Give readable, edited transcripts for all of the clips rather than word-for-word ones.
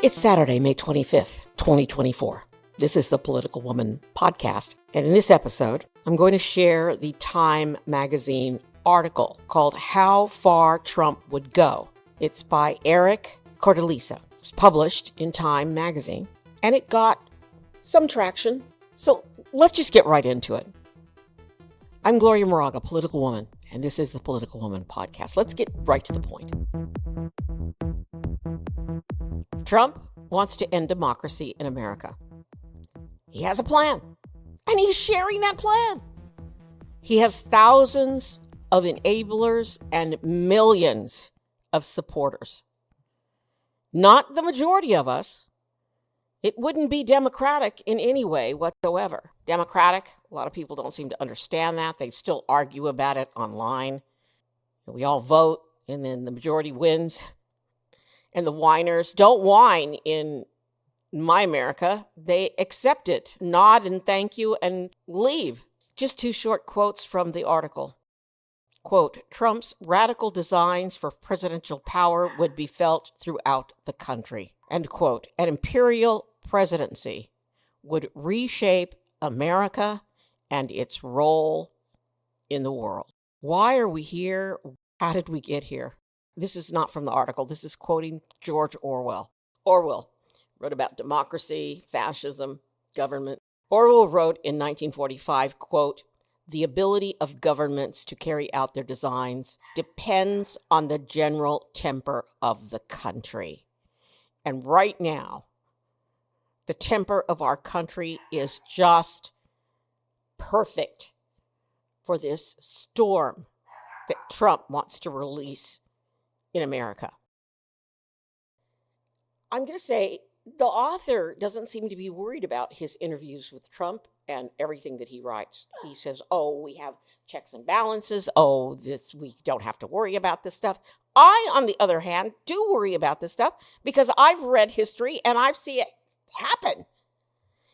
It's Saturday, May 25th, 2024. This is the Political Woman podcast. And in this episode, I'm going to share the Time magazine article called How Far Trump Would Go. It's by Eric Cortellessa. It was published in Time magazine, and it got some traction. So let's just get right into it. I'm Gloria Moraga, Political Woman, and this is the Political Woman podcast. Let's get right to the point. Trump wants to end democracy in America. He has a plan, and he's sharing that plan. He has thousands of enablers and millions of supporters. Not the majority of us. It wouldn't be democratic in any way whatsoever. Democratic, a lot of people don't seem to understand that. They still argue about it online. We all vote, and then the majority wins. And the whiners don't whine in my America. They accept it, nod and thank you, and leave. Just two short quotes from the article. Quote, Trump's radical designs for presidential power would be felt throughout the country. End quote. An imperial presidency would reshape America and its role in the world. Why are we here? How did we get here? This is not from the article. This is quoting George Orwell. Orwell wrote about democracy, fascism, government. Orwell wrote in 1945, quote, the ability of governments to carry out their designs depends on the general temper of the country. And right now, the temper of our country is just perfect for this storm that Trump wants to release in America. I'm going to say the author doesn't seem to be worried about his interviews with Trump and everything that he writes. He says, we have checks and balances. We don't have to worry about this stuff. I, on the other hand, do worry about this stuff because I've read history and I've seen it happen.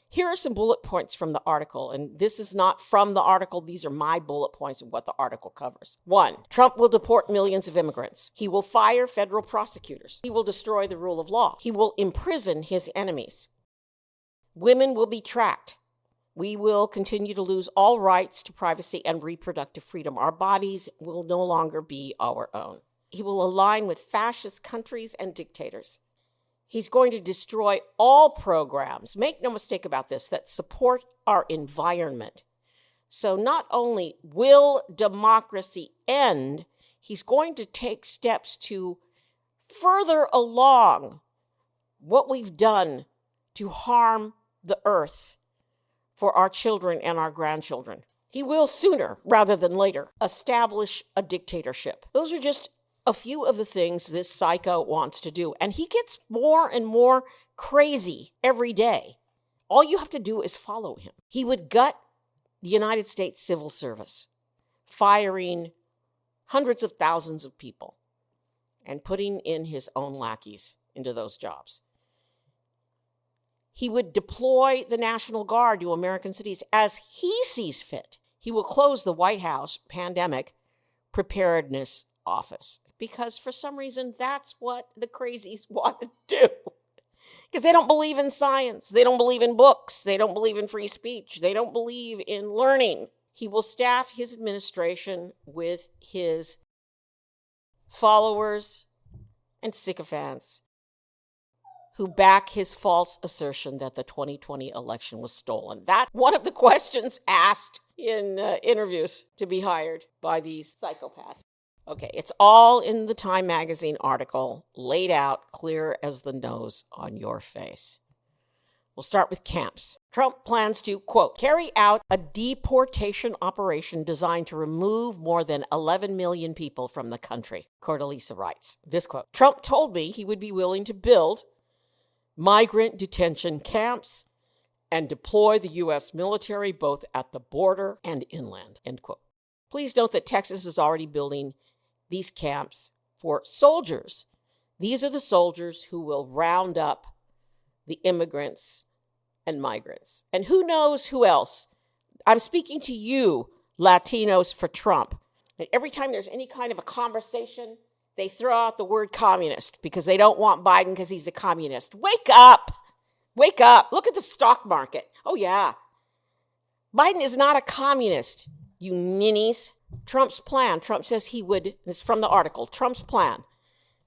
Here are some bullet points from the article, and this is not from the article. These are my bullet points of what the article covers. 1, Trump will deport millions of immigrants. He will fire federal prosecutors. He will destroy the rule of law. He will imprison his enemies. Women will be tracked. We will continue to lose all rights to privacy and reproductive freedom. Our bodies will no longer be our own. He will align with fascist countries and dictators. He's going to destroy all programs, make no mistake about this, that support our environment. So not only will democracy end, he's going to take steps to further along what we've done to harm the earth for our children and our grandchildren. He will sooner rather than later establish a dictatorship. Those are just a few of the things this psycho wants to do. And he gets more and more crazy every day. All you have to do is follow him. He would gut the United States civil service, firing hundreds of thousands of people and putting in his own lackeys into those jobs. He would deploy the National Guard to American cities as he sees fit. He will close the White House Pandemic Preparedness Office, because for some reason that's what the crazies want to do. Because they don't believe in science. They don't believe in books. They don't believe in free speech. They don't believe in learning. He will staff his administration with his followers and sycophants who back his false assertion that the 2020 election was stolen. That's one of the questions asked in interviews to be hired by these psychopaths. Okay, it's all in the Time magazine article, laid out clear as the nose on your face. We'll start with camps. Trump plans to, quote, carry out a deportation operation designed to remove more than 11 million people from the country, Cortellessa writes. This quote, Trump told me he would be willing to build migrant detention camps and deploy the U.S. military both at the border and inland, end quote. Please note that Texas is already building these camps for soldiers. These are the soldiers who will round up the immigrants and migrants. And who knows who else? I'm speaking to you, Latinos for Trump. And every time there's any kind of a conversation They throw out the word communist because they don't want Biden because he's a communist. Wake up! Wake up! Look at the stock market. Oh, yeah. Biden is not a communist, you ninnies. Trump's plan. Trump says he would, this is from the article, Trump's plan.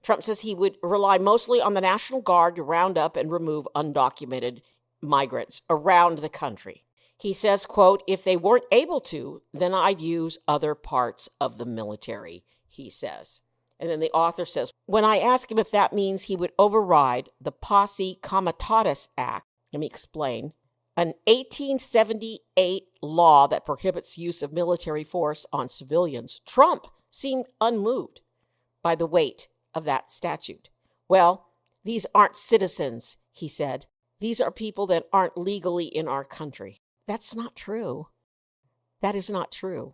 Trump says he would rely mostly on the National Guard to round up and remove undocumented migrants around the country. He says, quote, if they weren't able to, then I'd use other parts of the military, he says. And then the author says, when I ask him if that means he would override the Posse Comitatus Act, let me explain, an 1878 law that prohibits use of military force on civilians, Trump seemed unmoved by the weight of that statute. Well, these aren't citizens, he said. These are people that aren't legally in our country. That's not true. That is not true.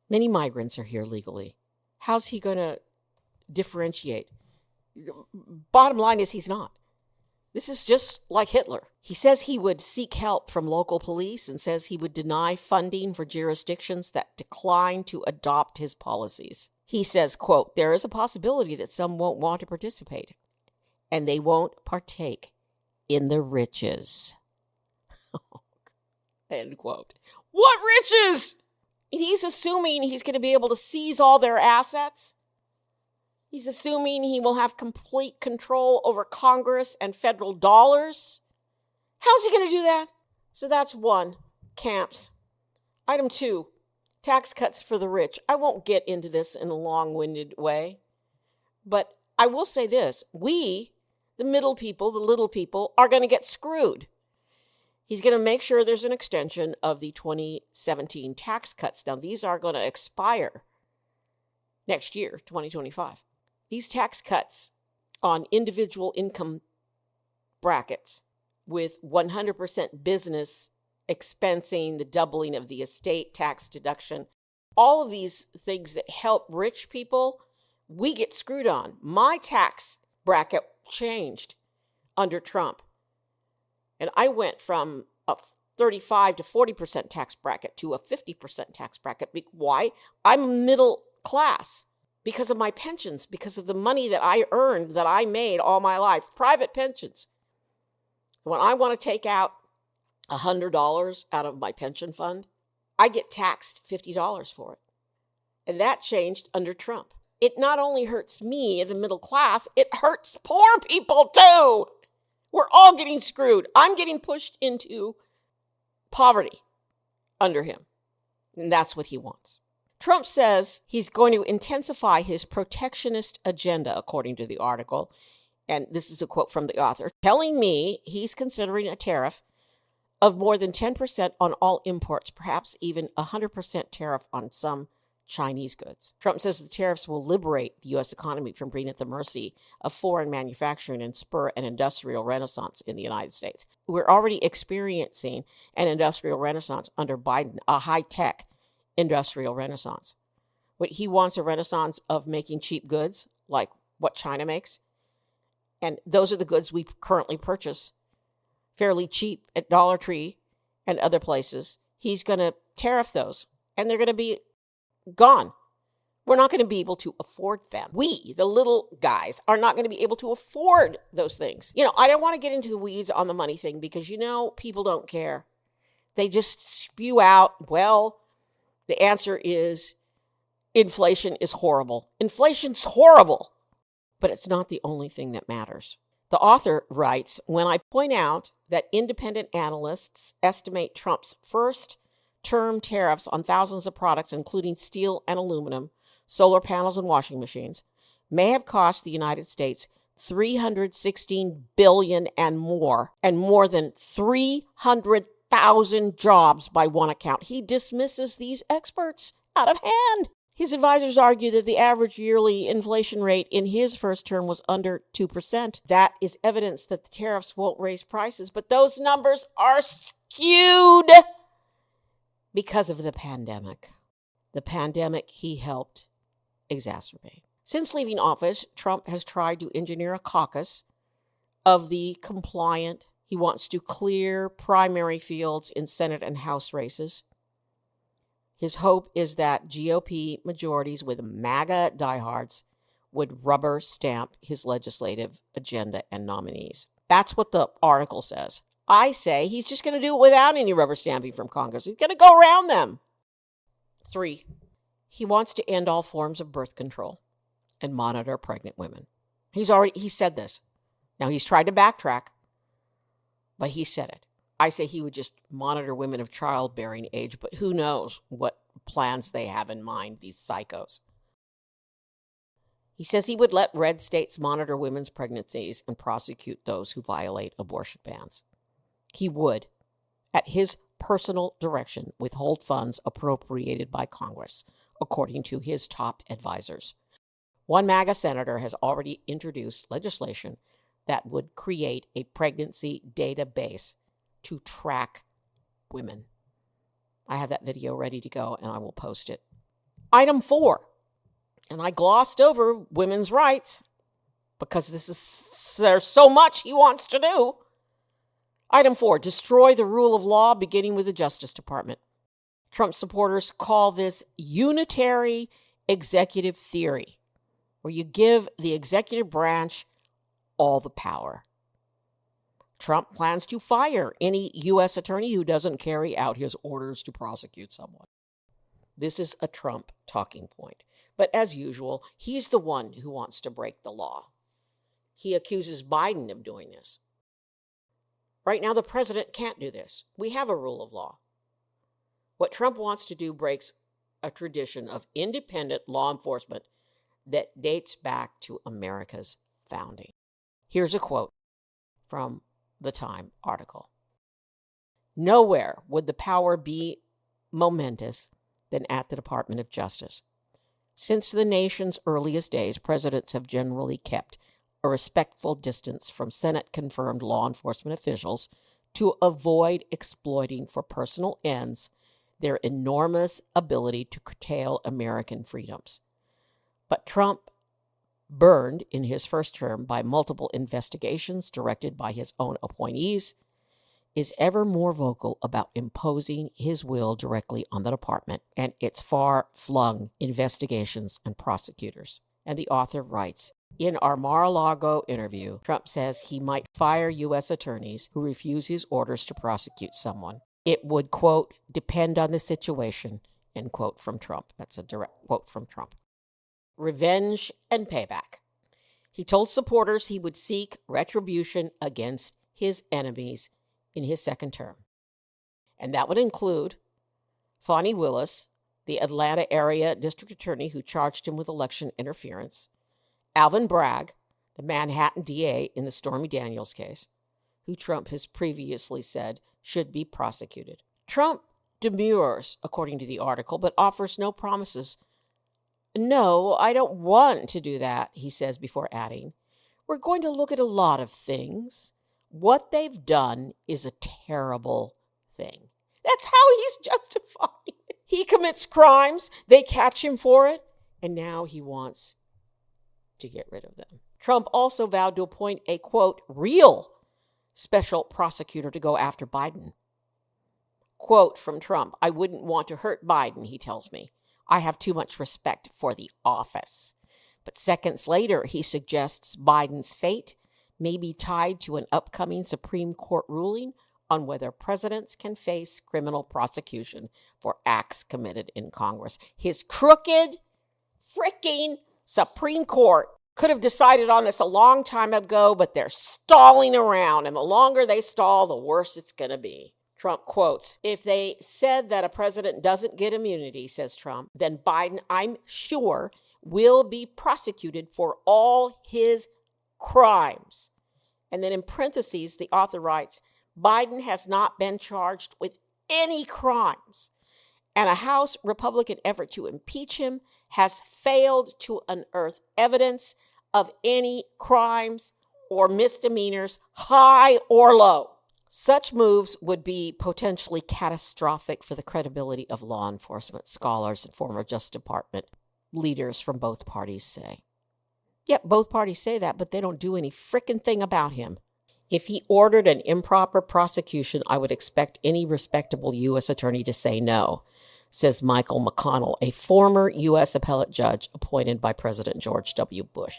Many migrants are here legally. How's he going to differentiate? Bottom line is he's not. This is just like Hitler. He says he would seek help from local police and says he would deny funding for jurisdictions that decline to adopt his policies. He says, quote, there is a possibility that some won't want to participate, and they won't partake in the riches. End quote. What riches? He's assuming he's going to be able to seize all their assets. He's assuming he will have complete control over Congress and federal dollars. How's he going to do that? So that's one, camps. Item 2, tax cuts for the rich. I won't get into this in a long-winded way, but I will say this. We, the middle people, the little people, are going to get screwed. He's going to make sure there's an extension of the 2017 tax cuts. Now, these are going to expire next year, 2025. These tax cuts on individual income brackets with 100% business expensing, the doubling of the estate tax deduction, all of these things that help rich people, we get screwed on. My tax bracket changed under Trump. And I went from a 35 to 40% tax bracket to a 50% tax bracket. Why? I'm middle class because of my pensions, because of the money that I earned, that I made all my life, private pensions. When I want to take out $100 out of my pension fund, I get taxed $50 for it. And that changed under Trump. It not only hurts me, the middle class, it hurts poor people too. We're all getting screwed. I'm getting pushed into poverty under him. And that's what he wants. Trump says he's going to intensify his protectionist agenda, according to the article. And this is a quote from the author, telling me he's considering a tariff of more than 10% on all imports, perhaps even 100% tariff on some Chinese goods. Trump says the tariffs will liberate the U.S. economy from being at the mercy of foreign manufacturing and spur an industrial renaissance in the United States. We're already experiencing an industrial renaissance under Biden, a high-tech industrial renaissance. But he wants a renaissance of making cheap goods, like what China makes. And those are the goods we currently purchase fairly cheap at Dollar Tree and other places. He's going to tariff those, and they're going to be gone. We're not going to be able to afford them. We, the little guys, are not going to be able to afford those things. I don't want to get into the weeds on the money thing because, people don't care. They just spew out, well, the answer is inflation is horrible. Inflation's horrible, but it's not the only thing that matters. The author writes, when I point out that independent analysts estimate Trump's first-term tariffs on thousands of products, including steel and aluminum, solar panels and washing machines, may have cost the United States $316 billion and more than 300,000 jobs by one account. He dismisses these experts out of hand. His advisors argue that the average yearly inflation rate in his first term was under 2%. That is evidence that the tariffs won't raise prices, but those numbers are skewed because of the pandemic. The pandemic he helped exacerbate. Since leaving office, Trump has tried to engineer a caucus of the compliant. He wants to clear primary fields in Senate and House races. His hope is that GOP majorities with MAGA diehards would rubber stamp his legislative agenda and nominees. That's what the article says. I say he's just going to do it without any rubber stamping from Congress. He's going to go around them. 3, he wants to end all forms of birth control and monitor pregnant women. He said this. Now, he's tried to backtrack, but he said it. I say he would just monitor women of childbearing age, but who knows what plans they have in mind, these psychos. He says he would let red states monitor women's pregnancies and prosecute those who violate abortion bans. He would, at his personal direction, withhold funds appropriated by Congress, according to his top advisors. One MAGA senator has already introduced legislation that would create a pregnancy database to track women. I have that video ready to go, and I will post it. Item 4, and I glossed over women's rights because there's so much he wants to do. Item 4, destroy the rule of law, beginning with the Justice Department. Trump supporters call this unitary executive theory, where you give the executive branch all the power. Trump plans to fire any U.S. attorney who doesn't carry out his orders to prosecute someone. This is a Trump talking point. But as usual, he's the one who wants to break the law. He accuses Biden of doing this. Right now, the president can't do this. We have a rule of law. What Trump wants to do breaks a tradition of independent law enforcement that dates back to America's founding. Here's a quote from the Time article. Nowhere would the power be momentous than at the Department of Justice. Since the nation's earliest days, presidents have generally kept a respectful distance from Senate-confirmed law enforcement officials to avoid exploiting for personal ends their enormous ability to curtail American freedoms. But Trump, burned in his first term by multiple investigations directed by his own appointees, is ever more vocal about imposing his will directly on the department and its far-flung investigations and prosecutors. And the author writes, in our Mar-a-Lago interview, Trump says he might fire U.S. attorneys who refuse his orders to prosecute someone. It would, quote, depend on the situation, end quote, from Trump. That's a direct quote from Trump. Revenge and payback. He told supporters he would seek retribution against his enemies in his second term. And that would include Fani Willis, the Atlanta area district attorney who charged him with election interference, Alvin Bragg, the Manhattan DA in the Stormy Daniels case, who Trump has previously said should be prosecuted. Trump demurs, according to the article, but offers no promises. No, I don't want to do that, he says before adding, we're going to look at a lot of things. What they've done is a terrible thing. That's how he's justifying it. He commits crimes, they catch him for it, and now he wants to get rid of them. Trump also vowed to appoint a, quote, real special prosecutor to go after Biden. Quote from Trump, I wouldn't want to hurt Biden, he tells me. I have too much respect for the office. But seconds later, he suggests Biden's fate may be tied to an upcoming Supreme Court ruling on whether presidents can face criminal prosecution for acts committed in Congress. His crooked, freaking Supreme Court could have decided on this a long time ago, but they're stalling around, and the longer they stall, the worse it's going to be. Trump quotes, if they said that a president doesn't get immunity, says Trump, then Biden, I'm sure, will be prosecuted for all his crimes. And then in parentheses, the author writes, Biden has not been charged with any crimes, and a House Republican effort to impeach him has failed to unearth evidence of any crimes or misdemeanors, high or low. Such moves would be potentially catastrophic for the credibility of law enforcement, scholars and former Justice Department leaders from both parties say. Yep, both parties say that, but they don't do any frickin' thing about him. If he ordered an improper prosecution, I would expect any respectable U.S. attorney to say no. says Michael McConnell, a former U.S. appellate judge appointed by President George W. Bush.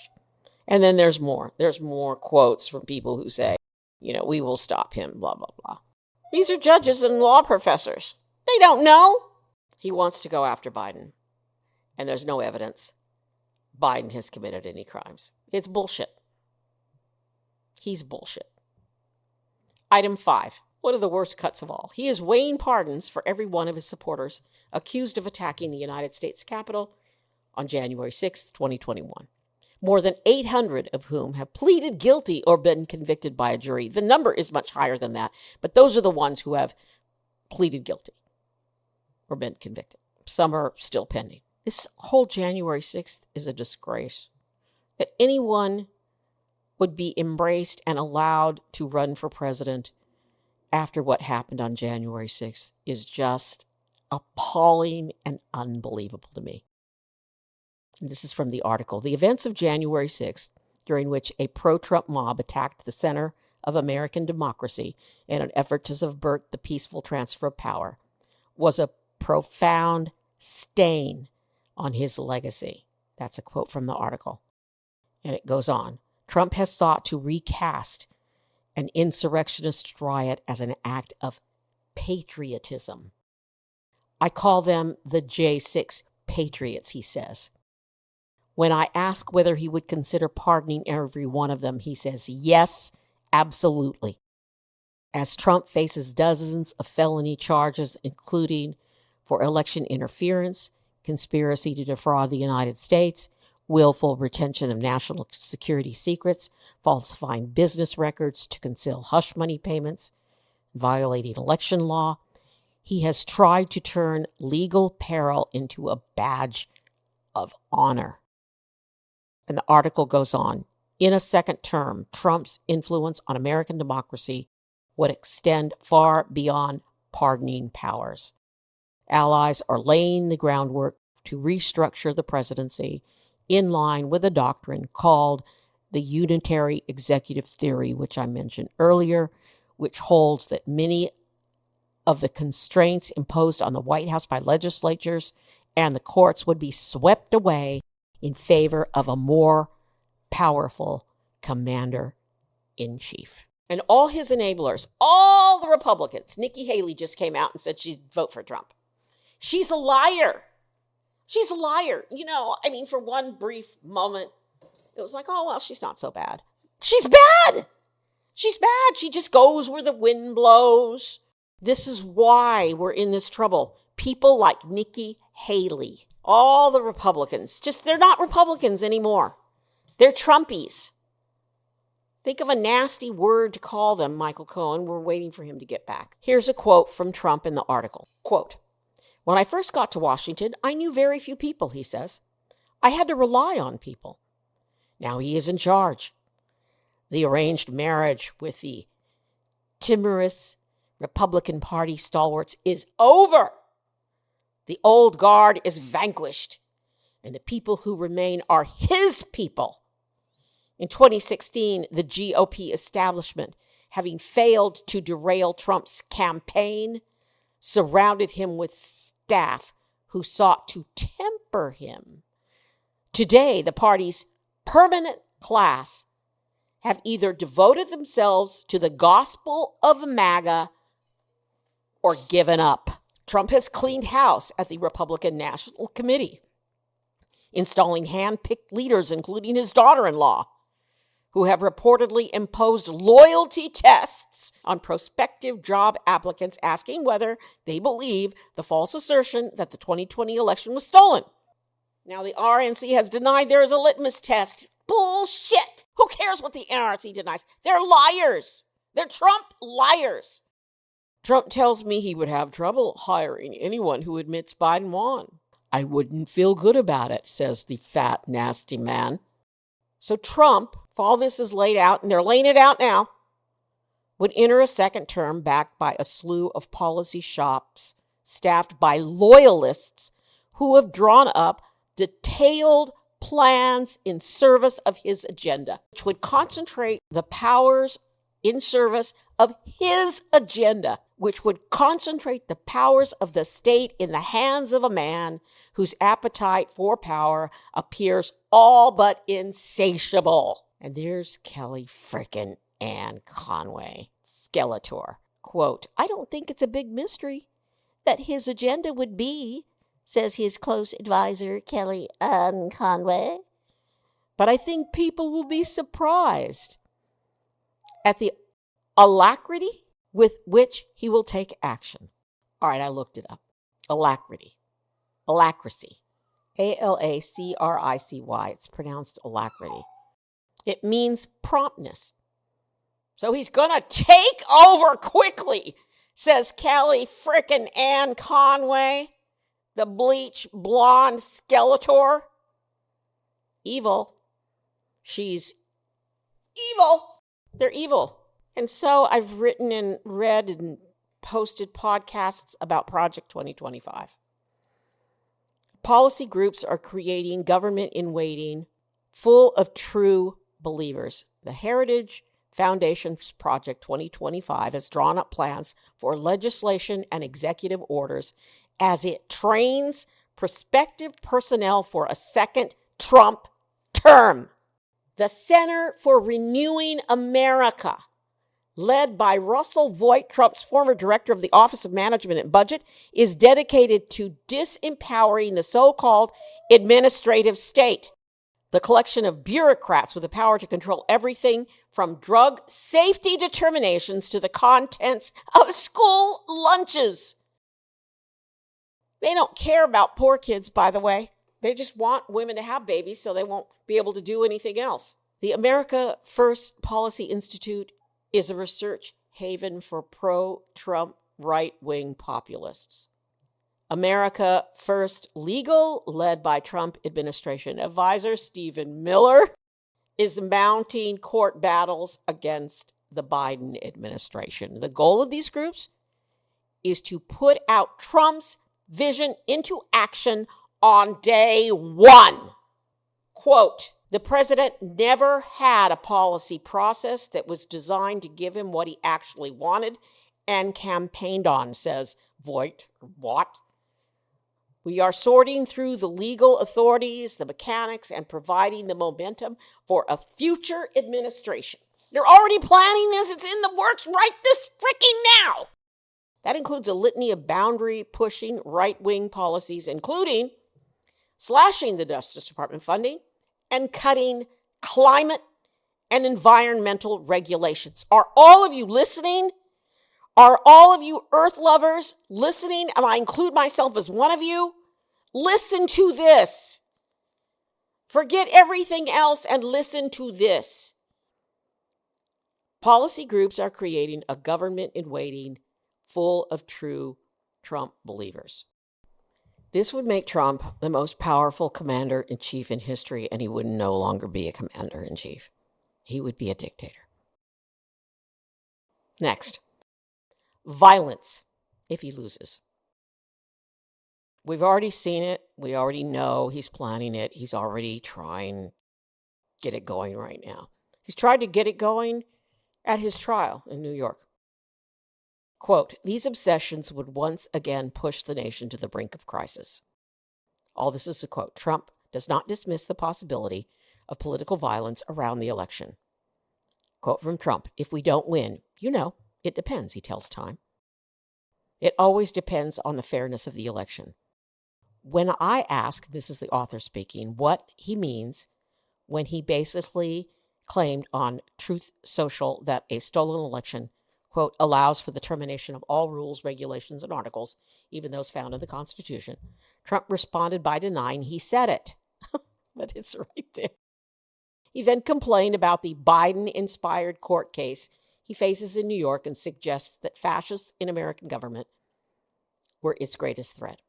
And then there's more. There's more quotes from people who say, we will stop him, blah, blah, blah. These are judges and law professors. They don't know. He wants to go after Biden. And there's no evidence Biden has committed any crimes. It's bullshit. He's bullshit. Item 5. One of the worst cuts of all. He is weighing pardons for every one of his supporters accused of attacking the United States Capitol on January 6, 2021. More than 800 of whom have pleaded guilty or been convicted by a jury. The number is much higher than that, but those are the ones who have pleaded guilty or been convicted. Some are still pending. This whole January 6th is a disgrace. That anyone would be embraced and allowed to run for president after what happened on January 6th is just appalling and unbelievable to me. And this is from the article. The events of January 6th, during which a pro-Trump mob attacked the center of American democracy in an effort to subvert the peaceful transfer of power, was a profound stain on his legacy. That's a quote from the article. And it goes on. Trump has sought to recast an insurrectionist riot as an act of patriotism. I call them the J6 patriots, he says. When I ask whether he would consider pardoning every one of them, he says, yes, absolutely. As Trump faces dozens of felony charges, including for election interference, conspiracy to defraud the United States, willful retention of national security secrets, falsifying business records to conceal hush money payments, violating election law, he has tried to turn legal peril into a badge of honor. And the article goes on. In a second term, Trump's influence on American democracy would extend far beyond pardoning powers. Allies are laying the groundwork to restructure the presidency in line with a doctrine called the unitary executive theory, which I mentioned earlier, which holds that many of the constraints imposed on the White House by legislatures and the courts would be swept away in favor of a more powerful commander-in-chief. And all his enablers, all the Republicans, Nikki Haley just came out and said she'd vote for Trump. She's a liar. She's a liar. For one brief moment, it was like, oh, well, she's not so bad. She's bad. She's bad. She just goes where the wind blows. This is why we're in this trouble. People like Nikki Haley. All the Republicans, they're not Republicans anymore. They're Trumpies. Think of a nasty word to call them, Michael Cohen. We're waiting for him to get back. Here's a quote from Trump in the article. Quote, when I first got to Washington, I knew very few people, he says. I had to rely on people. Now he is in charge. The arranged marriage with the timorous Republican Party stalwarts is over. The old guard is vanquished, and the people who remain are his people. In 2016, the GOP establishment, having failed to derail Trump's campaign, surrounded him with staff who sought to temper him. Today, the party's permanent class have either devoted themselves to the gospel of MAGA or given up. Trump has cleaned house at the Republican National Committee, installing hand-picked leaders, including his daughter-in-law, who have reportedly imposed loyalty tests on prospective job applicants, asking whether they believe the false assertion that the 2020 election was stolen. Now, the RNC has denied there is a litmus test. Bullshit! Who cares what the NRC denies? They're liars. They're Trump liars. Trump tells me he would have trouble hiring anyone who admits Biden won. I wouldn't feel good about it, says the fat, nasty man. So Trump, if all this is laid out, and they're laying it out now, would enter a second term backed by a slew of policy shops staffed by loyalists who have drawn up detailed plans in service of his agenda, which would concentrate the powers in service of his agenda, which would concentrate the powers of the state in the hands of a man whose appetite for power appears all but insatiable. And there's Kelly frickin' Ann Conway, Skeletor. Quote, I don't think it's a big mystery that his agenda would be, says his close advisor, Kelly Ann Conway. But I think people will be surprised at the alacrity with which he will take action. All right, I looked it up. Alacrity. Alacrity. Alacricy. It's pronounced alacrity. It means promptness. So he's going to take over quickly, says Kelly frickin' Ann Conway, the bleach blonde Skeletor. Evil. She's evil. They're evil. And so I've written and read and posted podcasts about Project 2025. Policy groups are creating government in waiting full of true believers. The Heritage Foundation's Project 2025 has drawn up plans for legislation and executive orders as it trains prospective personnel for a second Trump term. The Center for Renewing America, led by Russell Voigt, Trump's former director of the Office of Management and Budget, is dedicated to disempowering the so-called administrative state, the collection of bureaucrats with the power to control everything from drug safety determinations to the contents of school lunches. They don't care about poor kids, by the way. They just want women to have babies so they won't be able to do anything else. The America First Policy Institute is a research haven for pro-Trump right-wing populists. America First Legal, led by Trump administration advisor Stephen Miller, is mounting court battles against the Biden administration. The goal of these groups is to put out Trump's vision into action on day one. Quote, the president never had a policy process that was designed to give him what he actually wanted and campaigned on, says Voigt. What? We are sorting through the legal authorities, the mechanics, and providing the momentum for a future administration. They're already planning this. It's in the works right this freaking now. That includes a litany of boundary-pushing right-wing policies, including slashing the Justice Department funding and cutting climate and environmental regulations. Are all of you listening? Are all of you Earth lovers listening? And I include myself as one of you. Listen to this. Forget everything else and listen to this. Policy groups are creating a government in waiting full of true Trump believers. This would make Trump the most powerful commander-in-chief in history, and he would no longer be a commander-in-chief. He would be a dictator. Next, violence if he loses. We've already seen it. We already know he's planning it. He's already trying to get it going right now. He's tried to get it going at his trial in New York. Quote, these obsessions would once again push the nation to the brink of crisis. All this is a quote. Trump does not dismiss the possibility of political violence around the election. Quote from Trump, if we don't win, it depends, he tells Time. It always depends on the fairness of the election. When I ask, this is the author speaking, what he means when he basically claimed on Truth Social that a stolen election, quote, allows for the termination of all rules, regulations, and articles, even those found in the Constitution, Trump responded by denying he said it. But it's right there. He then complained about the Biden-inspired court case he faces in New York and suggests that fascists in American government were its greatest threat.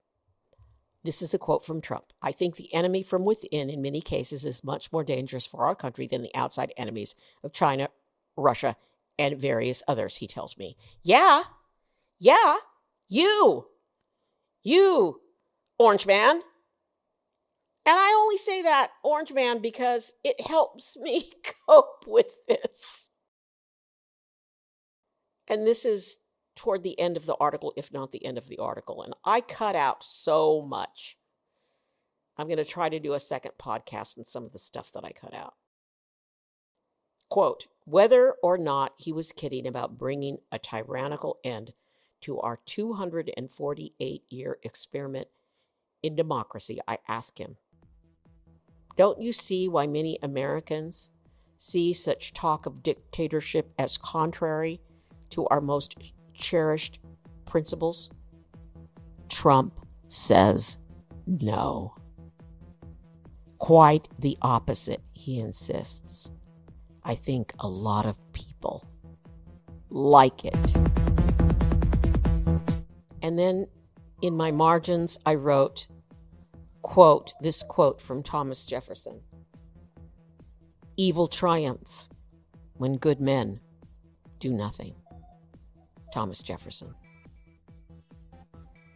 This is a quote from Trump. I think the enemy from within in many cases is much more dangerous for our country than the outside enemies of China, Russia, and various others, he tells me. Yeah, you, Orange Man. And I only say that, Orange Man, because it helps me cope with this. And this is toward the end of the article, if not the end of the article. And I cut out so much. I'm going to try to do a second podcast on some of the stuff that I cut out. Quote, whether or not he was kidding about bringing a tyrannical end to our 248-year experiment in democracy, I ask him, don't you see why many Americans see such talk of dictatorship as contrary to our most cherished principles? Trump says no. Quite the opposite, he insists. I think a lot of people like it. And then in my margins, I wrote, quote, this quote from Thomas Jefferson. Evil triumphs when good men do nothing. Thomas Jefferson.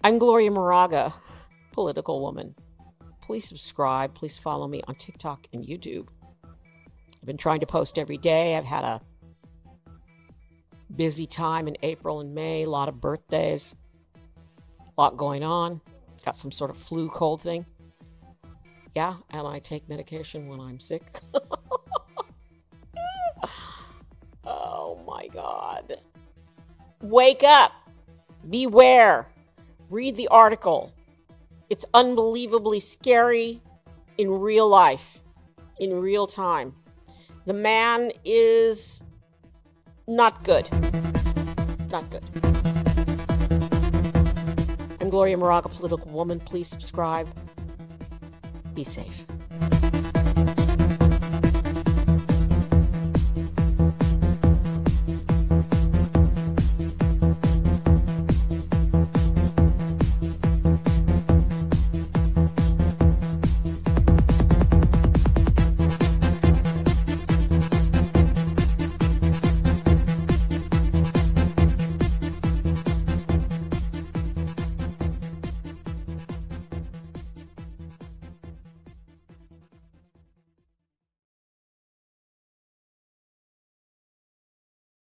I'm Gloria Moraga, political woman. Please subscribe. Please follow me on TikTok and YouTube. I've been trying to post every day. I've had a busy time in April and May, a lot of birthdays, a lot going on. Got some sort of flu cold thing. Yeah, and I take medication when I'm sick. Oh my God. Wake up. Beware. Read the article. It's unbelievably scary in real life, in real time. The man is not good. Not good. I'm Gloria Moraga, political woman. Please subscribe. Be safe.